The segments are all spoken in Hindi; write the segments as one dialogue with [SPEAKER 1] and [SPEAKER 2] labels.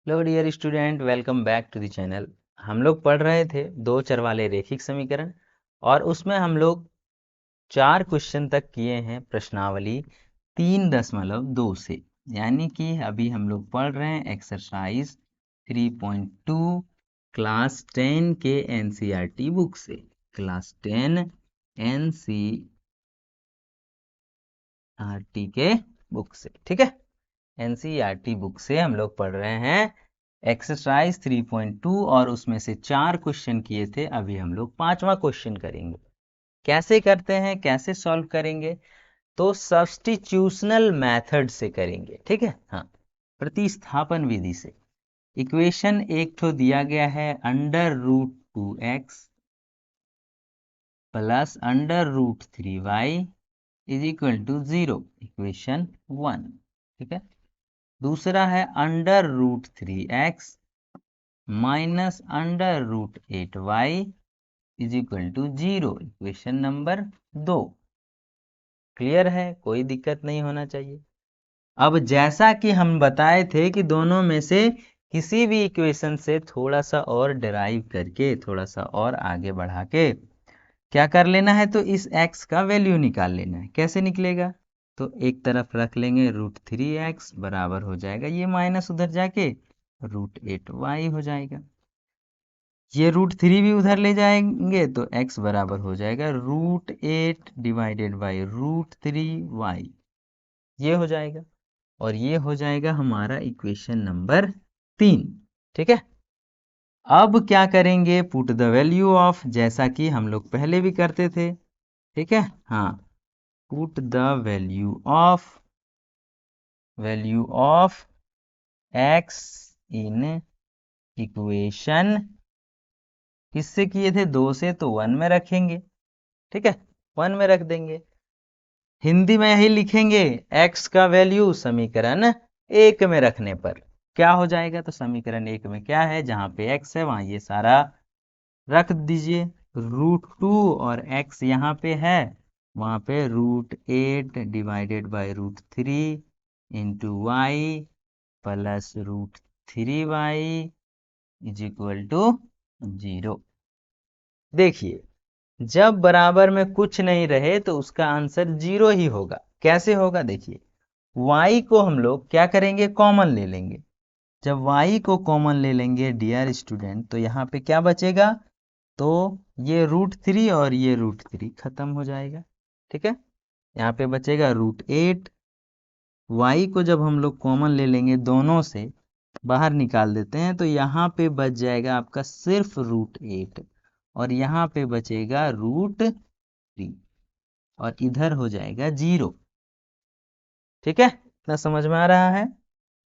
[SPEAKER 1] Hello dear student, welcome back to the channel. हम लोग पढ़ रहे थे दो चर वाले रैखिक समीकरण और उसमें हम लोग 4 क्वेश्चन तक किए हैं प्रश्नावली 3.2 से। यानी कि अभी हम लोग पढ़ रहे हैं एक्सरसाइज 3.2 क्लास 10 के एनसीईआरटी बुक से। क्लास 10 एनसीईआरटी के बुक से, ठीक है। एनसीईआरटी बुक से हम लोग पढ़ रहे हैं एक्सरसाइज 3.2 और उसमें से 4 क्वेश्चन किए थे। अभी हम लोग 5वां क्वेश्चन करेंगे। कैसे करते हैं, कैसे सॉल्व करेंगे? तो सब्स्टिट्यूशनल मेथड से करेंगे, ठीक है। हाँ, प्रतिस्थापन विधि से। इक्वेशन एक तो दिया गया है √2x plus √3y is equal to 0, equation 1, ठीक है। दूसरा है √3x minus √8y is equal to 0, equation number 2। Clear है, कोई दिक्कत नहीं होना चाहिए। अब जैसा कि हम बताए थे कि दोनों में से किसी भी इक्वेशन से थोड़ा सा और डिराइव करके, थोड़ा सा और आगे बढ़ा के क्या कर लेना है, तो इस x का वैल्यू निकाल लेना है। कैसे निकलेगा? तो एक तरफ रख लेंगे √3x बराबर हो जाएगा, ये माइनस उधर जाके √8y हो जाएगा। ये √3 भी उधर ले जाएंगे तो x बराबर हो जाएगा √8 डिवाइडेड बाई √3y, ये हो जाएगा। और ये हो जाएगा हमारा इक्वेशन नंबर 3, ठीक है। अब क्या करेंगे, पुट द वैल्यू ऑफ, जैसा कि हम लोग पहले भी करते थे, ठीक है। हाँ, put the value of x in equation, किससे किए थे? 2 से, तो 1 में रखेंगे, ठीक है। 1 में रख देंगे। हिंदी में यही लिखेंगे, x का वैल्यू समीकरण 1 में रखने पर क्या हो जाएगा? तो समीकरण 1 में क्या है, जहां पे x है वहां ये सारा रख दीजिए। √2 और x यहाँ पे है, वहां पे √8 divided by √3 into y plus √3y is equal to 0। देखिए, जब बराबर में कुछ नहीं रहे तो उसका आंसर 0 ही होगा। कैसे होगा? देखिए, y को हम लोग क्या करेंगे, कॉमन ले लेंगे। जब y को कॉमन ले लेंगे डियर स्टूडेंट, तो यहाँ पे क्या बचेगा? तो ये √3 और ये √3 खत्म हो जाएगा, ठीक है। यहाँ पे बचेगा √8। y को जब हम लोग कॉमन ले लेंगे, दोनों से बाहर निकाल देते हैं, तो यहाँ पे बच जाएगा आपका सिर्फ √8 और यहाँ पे बचेगा √3 और इधर हो जाएगा 0, ठीक है। इतना समझ में आ रहा है?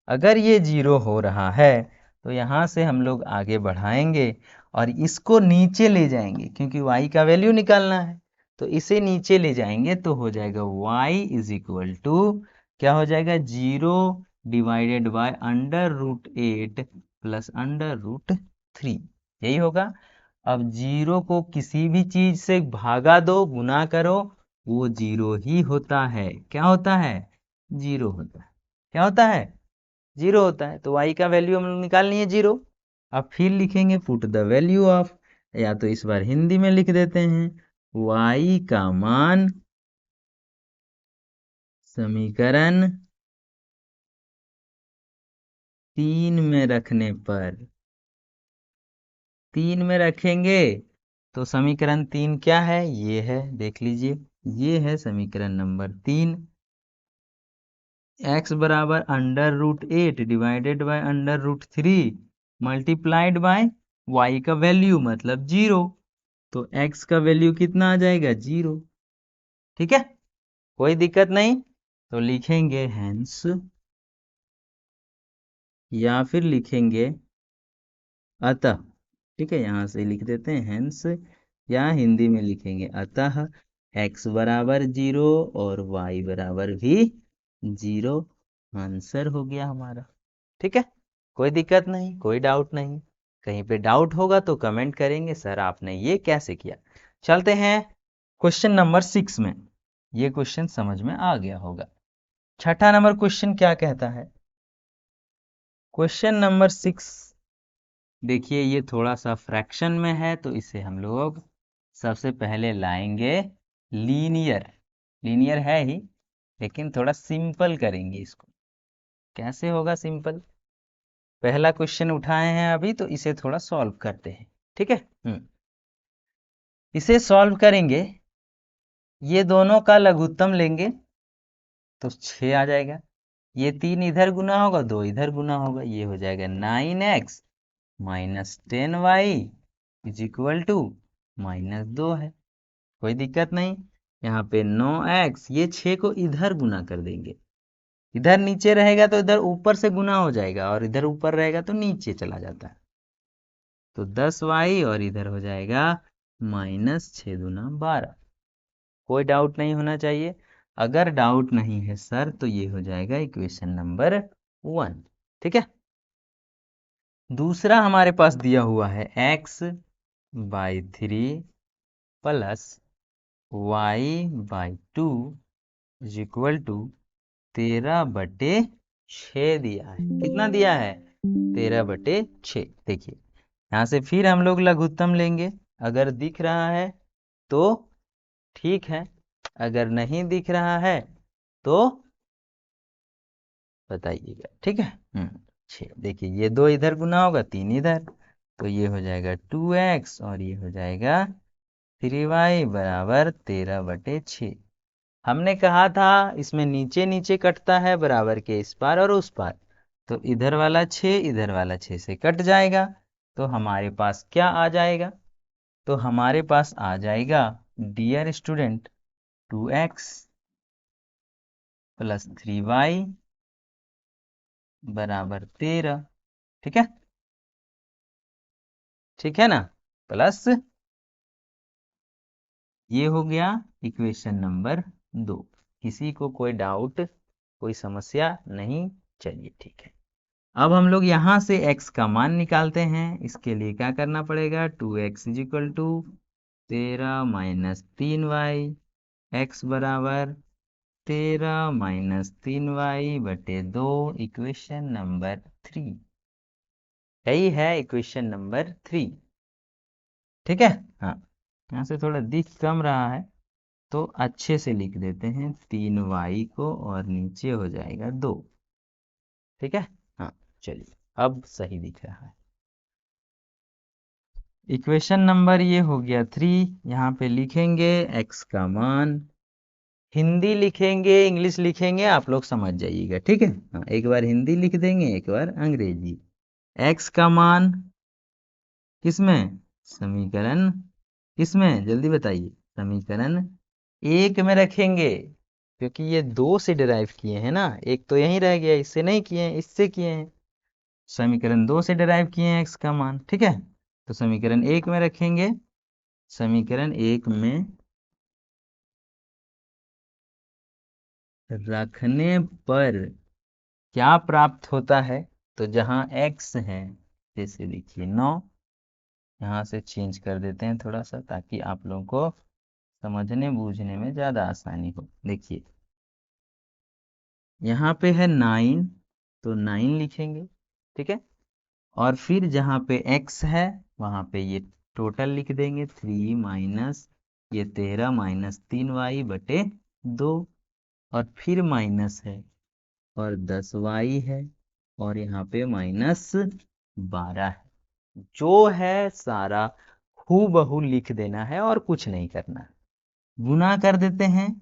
[SPEAKER 1] अगर ये 0 हो रहा है तो यहाँ से हम लोग आगे बढ़ाएंगे और इसको नीचे ले जाएंगे, क्योंकि y का वैल्यू निकालना है। तो इसे नीचे ले जाएंगे तो हो जाएगा y इज इक्वल टू, क्या हो जाएगा, 0 डिवाइडेड बाय √8 प्लस √3, यही होगा। अब 0 को किसी भी चीज से भागा दो, गुना करो, वो 0 ही होता है। क्या होता है? 0 होता है। क्या होता है? 0 होता है। तो y का वैल्यू हम लोग निकालनी है 0। अब फिर लिखेंगे पुट द वैल्यू ऑफ, या तो इस बार हिंदी में लिख देते हैं, y का मान समीकरण 3 में रखने पर, 3 में रखेंगे तो समीकरण 3 क्या है? ये है, देख लीजिए, ये है समीकरण नंबर 3। x बराबर √8 divided by √3 multiplied by y का वैल्यू मतलब 0, तो x का वैल्यू कितना आ जाएगा? 0, ठीक है। कोई दिक्कत नहीं, तो लिखेंगे हेंस, या फिर लिखेंगे अतः, ठीक है। यहां से लिख देते हैं हेंस, या हिंदी में लिखेंगे अतः x बराबर 0 और y बराबर भी 0। आंसर हो गया हमारा, ठीक है। कोई दिक्कत नहीं, कोई डाउट नहीं। कहीं पे डाउट होगा तो कमेंट करेंगे, सर आपने ये कैसे किया। चलते हैं क्वेश्चन नंबर 6 में। ये क्वेश्चन समझ में आ गया होगा। छठा नंबर क्वेश्चन क्या कहता है? क्वेश्चन नंबर 6 देखिए, ये थोड़ा सा फ्रैक्शन में है तो इसे हम लोग सबसे पहले लाएंगे लीनियर। लीनियर है ही, लेकिन थोड़ा सिंपल करेंगे इसको। कैसे होगा सिंपल? पहला क्वेश्चन उठाए हैं अभी, तो इसे थोड़ा सॉल्व करते हैं। ठीक है। इसे सॉल्व करेंगे, ये दोनों का लघुत्तम लेंगे तो 6 आ जाएगा। ये 3 इधर गुना होगा, 2 इधर गुना होगा, ये हो जाएगा 9x minus 10y is equal to -2 है। कोई दिक्कत नहीं। यहाँ पे 9x, ये 6 को इधर गुना कर देंगे। इधर नीचे रहेगा तो इधर ऊपर से गुना हो जाएगा, और इधर ऊपर रहेगा तो नीचे चला जाता है। तो 10y और इधर हो जाएगा -6 दूना 12। कोई डाउट नहीं होना चाहिए। अगर डाउट नहीं है सर, तो ये हो जाएगा इक्वेशन नंबर 1। ठीक है। दूसरा हमारे पास दिया हुआ है x/3 plus y/2 is equal to 13/6 दिया है। कितना दिया है? 13/6। देखिए, यहाँ से फिर हम लोग लघुत्तम लेंगे। अगर दिख रहा है तो ठीक है, अगर नहीं दिख रहा है तो बताइएगा। ठीक है। 6। देखिए, ये 2 इधर गुना होगा, 3 इधर, तो ये हो जाएगा 2x और ये हो जाएगा 3y बराबर 13/6। हमने कहा था इसमें नीचे नीचे कटता है, बराबर के इस पार और उस पार, तो इधर वाला 6 इधर वाला 6 से कट जाएगा। तो हमारे पास क्या आ जाएगा? तो हमारे पास आ जाएगा, dear student, 2x plus 3y बराबर 13। ठीक है। ठीक है ना? प्लस ये हो गया इक्वेशन नंबर 2। किसी को कोई डाउट, कोई समस्या नहीं? चलिए ठीक है। अब हम लोग यहाँ से x का मान निकालते हैं। इसके लिए क्या करना पड़ेगा? 2x is equal to 13 minus 3y, x बराबर 13 माइनस 3y/2, इक्वेशन नंबर 3। यही है इक्वेशन नंबर 3। ठीक है। हाँ, यहाँ से थोड़ा दिख कम रहा है तो अच्छे से लिख देते हैं 3y को, और नीचे हो जाएगा 2। ठीक है। हाँ, चलिए अब सही दिख रहा है। इक्वेशन नंबर ये हो गया 3। यहाँ पे लिखेंगे x का मान। हिंदी लिखेंगे, इंग्लिश लिखेंगे, आप लोग समझ जाइएगा। ठीक है। हाँ, एक बार हिंदी लिख देंगे, एक बार अंग्रेजी। x का मान किसमें? समीकरण किसमें? जल्दी बताइए। समीकरण 1 में रखेंगे, क्योंकि ये 2 से डिराइव किए हैं ना। एक तो यहीं रह गया, इससे नहीं किए हैं, इससे किए हैं। समीकरण 2 से डिराइव किए हैं x का मान। ठीक है। तो समीकरण 1 में रखेंगे। समीकरण 1 में रखने पर क्या प्राप्त होता है? तो जहां x है, जैसे देखिए 9, यहाँ से चेंज कर देते हैं थोड़ा सा, ताकि आप लोगों को समझने बूझने में ज़्यादा आसानी हो। देखिए, यहाँ पे है 9, तो 9 लिखेंगे। ठीक है। और फिर जहाँ पे x है, वहाँ पे ये टोटल लिख देंगे, 3 माइनस ये 13 माइनस 3y/2, और फिर माइनस है, और 10y है, और यहाँ पे -12 है। जो है सारा हूबहू लिख देना है और कुछ नहीं करना। गुना कर देते हैं,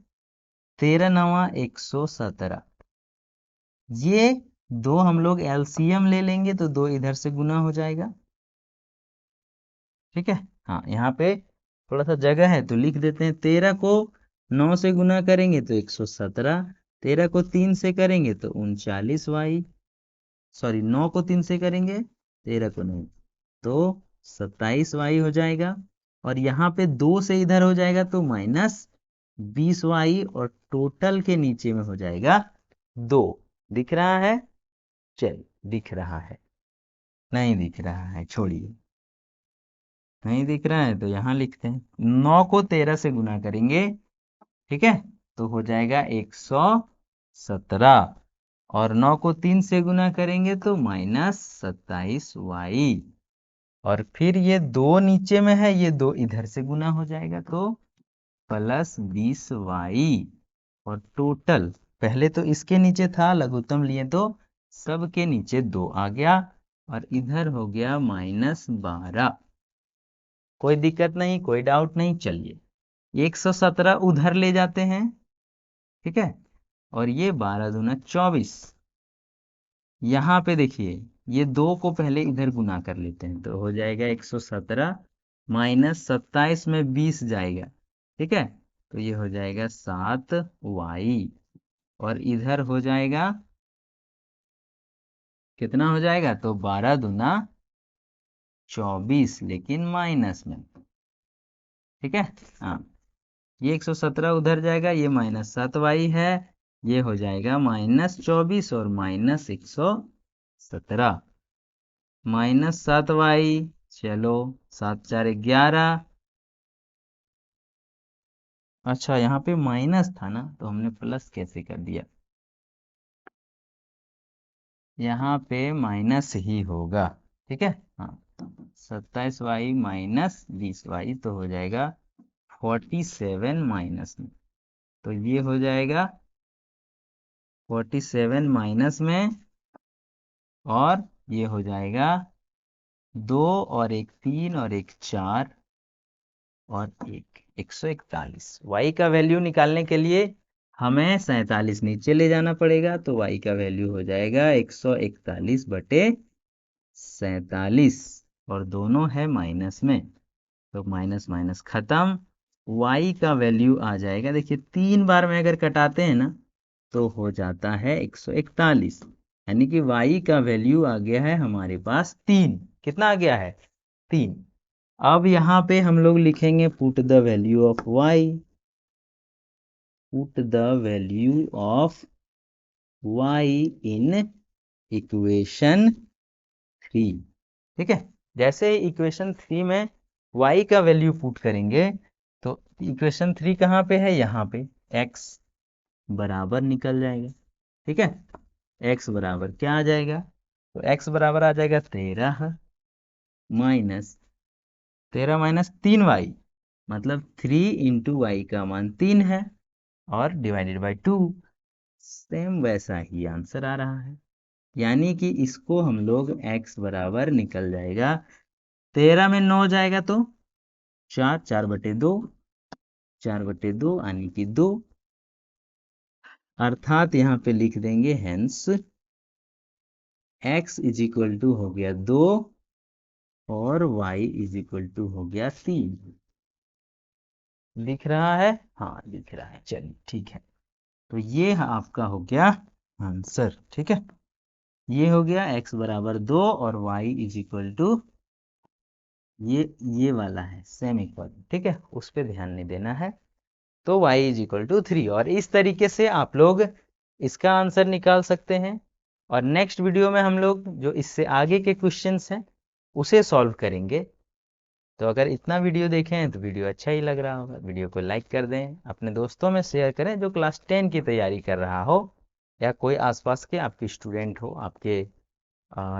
[SPEAKER 1] 13 9 117। ये 2 हम लोग एलसीएम ले लेंगे तो 2 इधर से गुना हो जाएगा। ठीक है। हाँ, यहाँ पे थोड़ा सा जगह है तो लिख देते हैं। 13 को 9 से गुना करेंगे तो 117, 13 को 3 से करेंगे तो 39y, सॉरी 9 को 3 से करेंगे, 13 को नहीं, तो 27y हो जाएगा। और यहाँ पे 2 से इधर हो जाएगा तो -20y, और टोटल के नीचे में हो जाएगा 2। दिख रहा है? चलिए, दिख रहा है? नहीं दिख रहा है, छोड़िए। नहीं दिख रहा है तो यहाँ लिखते हैं, 9 को 13 से गुना करेंगे। ठीक है। तो हो जाएगा 117, और 9 को 3 से गुना करेंगे तो -27y। और फिर ये 2 नीचे में है, ये 2 इधर से गुना हो जाएगा तो +20y। और टोटल पहले तो इसके नीचे था, लघुत्तम लिए तो सबके नीचे 2 आ गया और इधर हो गया -12। कोई दिक्कत नहीं, कोई डाउट नहीं। चलिए 117 उधर ले जाते हैं, ठीक है। और ये 12 दूना 24। यहाँ पे देखिए ये 2 को पहले इधर गुना कर लेते हैं तो हो जाएगा 117 -27 में 20 जाएगा, ठीक है। तो ये हो जाएगा 7y। और इधर हो जाएगा कितना हो जाएगा, तो 12 दूना 24 लेकिन माइनस में, ठीक है। हाँ, ये 117 उधर जाएगा, ये -7y है, ये हो जाएगा -24 और -117 -7y। चलो 7 4 11। अच्छा यहाँ पे माइनस था ना, तो हमने प्लस कैसे कर दिया, यहाँ पे माइनस ही होगा, ठीक है। हाँ, 27y -20y तो हो जाएगा 47 माइनस में। तो ये हो जाएगा 47 माइनस में, और ये हो जाएगा 2 और एक 3 और एक 4 और एक 141। y का वैल्यू निकालने के लिए हमें 47 नीचे ले जाना पड़ेगा, तो y का वैल्यू हो जाएगा 141/47 और दोनों है माइनस में, तो माइनस माइनस खत्म। y का वैल्यू आ जाएगा, देखिए 3 बार में अगर कटाते हैं ना तो हो जाता है 141, यानी कि y का वैल्यू आ गया है हमारे पास 3। कितना आ गया है, 3। अब यहाँ पे हम लोग लिखेंगे put the value of y, put the value of y in equation 3, ठीक है। जैसे इक्वेशन 3 में y का वैल्यू पुट करेंगे तो इक्वेशन 3 कहाँ पे है, यहाँ पे x बराबर निकल जाएगा, ठीक है। x बराबर क्या आ जाएगा, तो x बराबर आ जाएगा 13 माइनस 3y, मतलब 3 इंटू वाई का मान 3 है और डिवाइडेड बाय 2। सेम वैसा ही आंसर आ रहा है, यानी कि इसको हम लोग x बराबर निकल जाएगा 13 में 9 जाएगा तो 4 4/2, 4/2 यानी कि 2, अर्थात यहाँ पे लिख देंगे hence x is equal to हो गया 2 और y इज इक्वल टू हो गया 3। दिख रहा है, हाँ दिख रहा है। चलिए ठीक है, तो ये आपका हो गया आंसर, ठीक है। ये हो गया x बराबर 2 और y इज इक्वल टू ये वाला है सेम इक्वल, ठीक है, उस पर ध्यान नहीं देना है। तो y इज इक्वल टू 3, और इस तरीके से आप लोग इसका आंसर निकाल सकते हैं। और नेक्स्ट वीडियो में हम लोग जो इससे आगे के क्वेश्चंस हैं उसे सॉल्व करेंगे। तो अगर इतना वीडियो देखें हैं तो वीडियो अच्छा ही लग रहा होगा, वीडियो को लाइक कर दें, अपने दोस्तों में शेयर करें जो क्लास 10 की तैयारी कर रहा हो, या कोई आसपास के आपके स्टूडेंट हो, आपके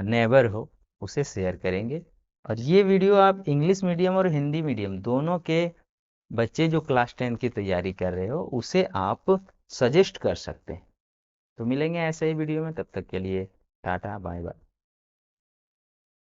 [SPEAKER 1] नेबर हो, उसे शेयर करेंगे। और ये वीडियो आप इंग्लिश मीडियम और हिंदी मीडियम दोनों के बच्चे जो क्लास 10 की तैयारी कर रहे हो उसे आप सजेस्ट कर सकते हैं। तो मिलेंगे ऐसे ही वीडियो में, तब तक के लिए टाटा बाय बाय।